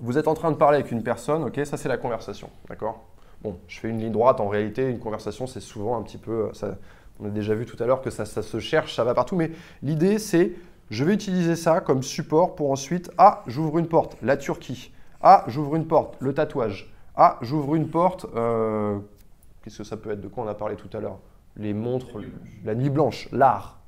Vous êtes en train de parler avec une personne, ok, ça c'est la conversation, d'accord? Bon, je fais une ligne droite, en réalité, une conversation, c'est souvent un petit peu, on a déjà vu tout à l'heure que ça se cherche, ça va partout, mais l'idée c'est, je vais utiliser ça comme support pour ensuite, ah, j'ouvre une porte, la Turquie, ah, j'ouvre une porte, le tatouage, ah, j'ouvre une porte, qu'est-ce que ça peut être, de quoi on a parlé tout à l'heure? Les montres, la nuit blanche, l'art.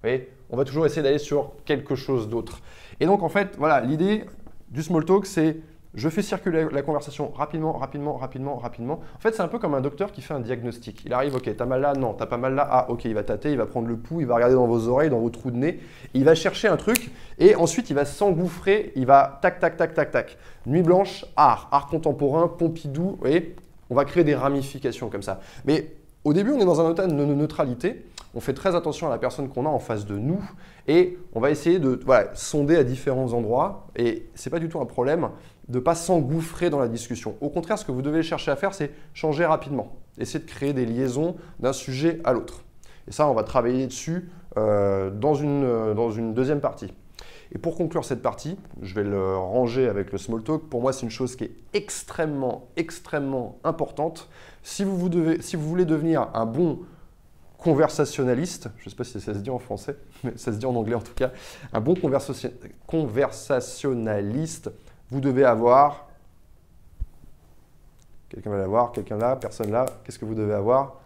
Vous voyez, on va toujours essayer d'aller sur quelque chose d'autre. Et donc en fait, voilà, l'idée du small talk, c'est je fais circuler la conversation rapidement. En fait, c'est un peu comme un docteur qui fait un diagnostic. Il arrive, ok, t'as mal là, non, t'as pas mal là, ah, ok, il va tâter, il va prendre le pouls, il va regarder dans vos oreilles, dans vos trous de nez, il va chercher un truc et ensuite il va s'engouffrer, il va tac. Nuit blanche, art contemporain, Pompidou, vous voyez, on va créer des ramifications comme ça. Mais au début, on est dans un état de neutralité. On fait très attention à la personne qu'on a en face de nous et on va essayer de sonder à différents endroits. Et ce n'est pas du tout un problème de ne pas s'engouffrer dans la discussion. Au contraire, ce que vous devez chercher à faire, c'est changer rapidement. Essayer de créer des liaisons d'un sujet à l'autre. Et ça, on va travailler dessus dans une deuxième partie. Et pour conclure cette partie, je vais le ranger avec le small talk. Pour moi, c'est une chose qui est extrêmement importante. Si vous voulez devenir un bon conversationnaliste, je ne sais pas si ça se dit en français, mais ça se dit en anglais en tout cas, un bon conversationnaliste, vous devez avoir, quelqu'un va l'avoir, quelqu'un là, personne là, qu'est-ce que vous devez avoir?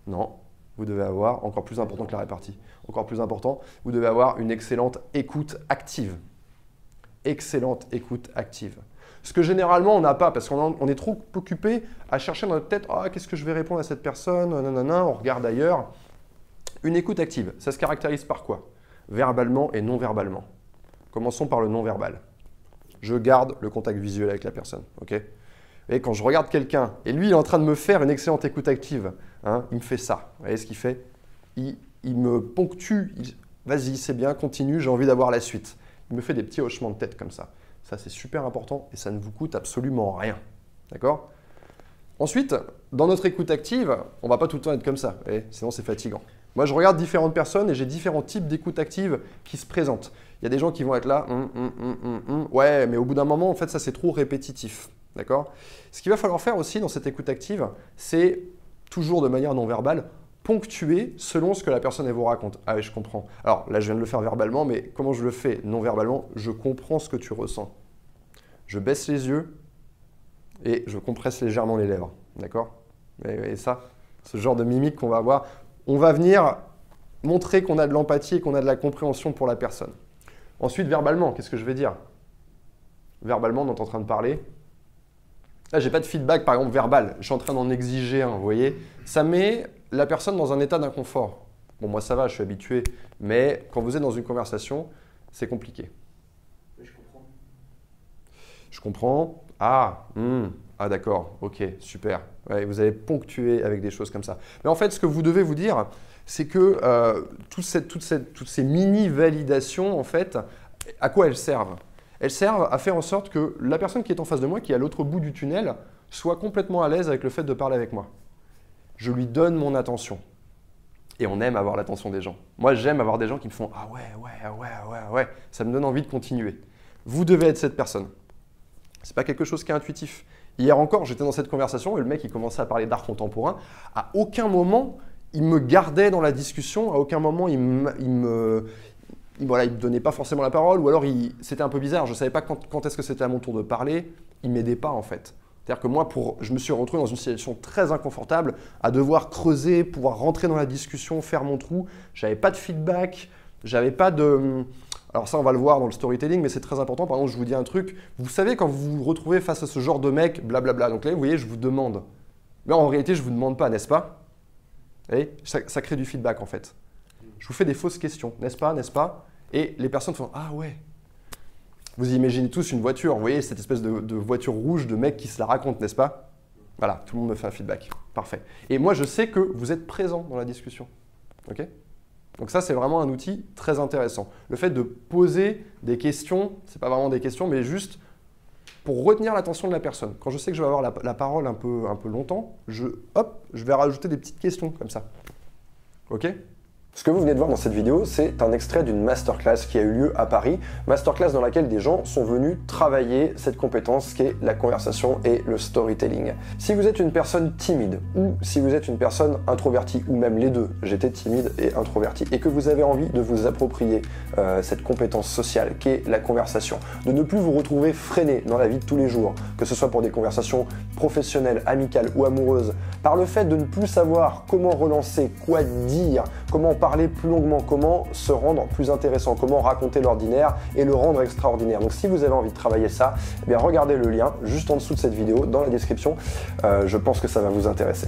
Non, vous devez avoir, encore plus important que la répartie, encore plus important, vous devez avoir une excellente écoute active. Excellente écoute active. Ce que généralement on n'a pas, parce qu'on est trop occupé à chercher dans notre tête « Ah, qu'est-ce que je vais répondre à cette personne ?» Nanana, on regarde ailleurs. Une écoute active, ça se caractérise par quoi? Verbalement et non verbalement. Commençons par le non verbal. Je garde le contact visuel avec la personne. Okay, et quand je regarde quelqu'un, et lui il est en train de me faire une excellente écoute active, hein, il me fait ça. Vous voyez ce qu'il fait? Il me ponctue, vas-y, c'est bien, continue, j'ai envie d'avoir la suite. Il me fait des petits hochements de tête comme ça. Ça, c'est super important et ça ne vous coûte absolument rien. D'accord? Ensuite, dans notre écoute active, on ne va pas tout le temps être comme ça, sinon c'est fatigant. Moi, je regarde différentes personnes et j'ai différents types d'écoute active qui se présentent. Il y a des gens qui vont être là, ouais, mais au bout d'un moment, en fait, ça c'est trop répétitif. D'accord? Ce qu'il va falloir faire aussi dans cette écoute active, c'est toujours de manière non verbale, ponctuer selon ce que la personne elle vous raconte. Ah oui, je comprends. Alors là, je viens de le faire verbalement, mais comment je le fais non verbalement? Je comprends ce que tu ressens. Je baisse les yeux et je compresse légèrement les lèvres. D'accord? Et ça, ce genre de mimique qu'on va avoir, on va venir montrer qu'on a de l'empathie et qu'on a de la compréhension pour la personne. Ensuite, verbalement, qu'est-ce que je vais dire? Verbalement, on est en train de parler. Là, je n'ai pas de feedback, par exemple, verbal. Je suis en train d'en exiger un, vous voyez? Ça met la personne dans un état d'inconfort. Bon, moi, ça va, je suis habitué. Mais quand vous êtes dans une conversation, c'est compliqué. Je comprends. Je comprends. Ah, d'accord, ok, super. Ouais, vous avez ponctué avec des choses comme ça. Mais en fait, ce que vous devez vous dire, c'est que toutes ces mini-validations, en fait, à quoi elles servent? Elles servent à faire en sorte que la personne qui est en face de moi, qui est à l'autre bout du tunnel, soit complètement à l'aise avec le fait de parler avec moi. Je lui donne mon attention. Et on aime avoir l'attention des gens. Moi, j'aime avoir des gens qui me font « Ah ouais ». Ça me donne envie de continuer. Vous devez être cette personne. Ce n'est pas quelque chose qui est intuitif. Hier encore, j'étais dans cette conversation et le mec, il commençait à parler d'art contemporain. À aucun moment, il me gardait dans la discussion. À aucun moment, il me donnait pas forcément la parole. Ou alors, c'était un peu bizarre. Je ne savais pas quand est-ce que c'était à mon tour de parler. Il ne m'aidait pas, en fait. C'est-à-dire que moi, je me suis retrouvé dans une situation très inconfortable à devoir creuser, pouvoir rentrer dans la discussion, faire mon trou. Je n'avais pas de feedback. J'avais pas de… Alors ça, on va le voir dans le storytelling, mais c'est très important. Par exemple, je vous dis un truc. Vous savez, quand vous vous retrouvez face à ce genre de mec, blablabla. Donc là, vous voyez, je vous demande. Mais en réalité, je ne vous demande pas, n'est-ce pas? Vous voyez, ça crée du feedback, en fait. Je vous fais des fausses questions, n'est-ce pas, n'est-ce pas? Et les personnes font « Ah ouais ». Vous imaginez tous une voiture, vous voyez, cette espèce de voiture rouge de mec qui se la raconte, n'est-ce pas? Voilà, tout le monde me fait un feedback. Parfait. Et moi, je sais que vous êtes présent dans la discussion. OK? Donc ça, c'est vraiment un outil très intéressant. Le fait de poser des questions, ce n'est pas vraiment des questions, mais juste pour retenir l'attention de la personne. Quand je sais que je vais avoir la parole un peu longtemps, je vais rajouter des petites questions comme ça. OK? Ce que vous venez de voir dans cette vidéo, c'est un extrait d'une masterclass qui a eu lieu à Paris, masterclass dans laquelle des gens sont venus travailler cette compétence qui est la conversation et le storytelling. Si vous êtes une personne timide ou si vous êtes une personne introvertie ou même les deux, j'étais timide et introverti, et que vous avez envie de vous approprier cette compétence sociale qui est la conversation, de ne plus vous retrouver freiné dans la vie de tous les jours, que ce soit pour des conversations professionnelles, amicales ou amoureuses, par le fait de ne plus savoir comment relancer, quoi dire, comment parler plus longuement, comment se rendre plus intéressant, comment raconter l'ordinaire et le rendre extraordinaire. Donc si vous avez envie de travailler ça, eh bien regardez le lien juste en dessous de cette vidéo, dans la description, je pense que ça va vous intéresser.